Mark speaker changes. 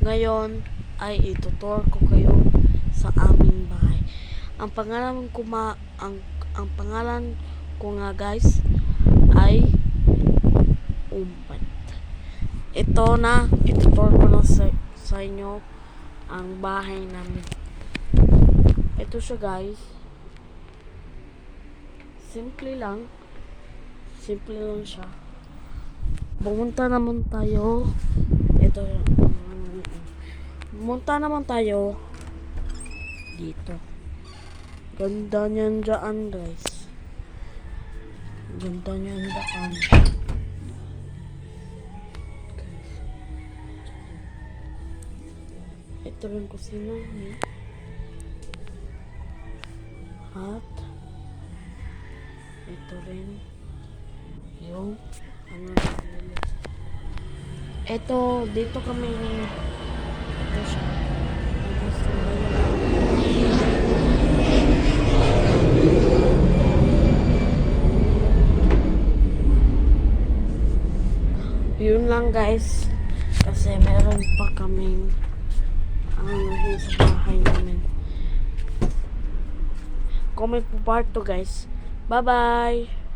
Speaker 1: Ngayon ay itutur ko kayo sa aming bahay. Ang pangalan ko nga guys ay Umpat. Itutur ko na sa inyo ang bahay namin. Ito siya guys. Simple lang siya. Pumunta naman tayo. Pumunta naman tayo dito. Ganda niyan dyan guys. Ganda niyan dyan. Ito rin kusina niya. At ito rin yung ito, dito kami ito siya. Yun lang guys. Kasi meron pa kaming sa bahay namin. Comment po part 2 guys. Bye bye!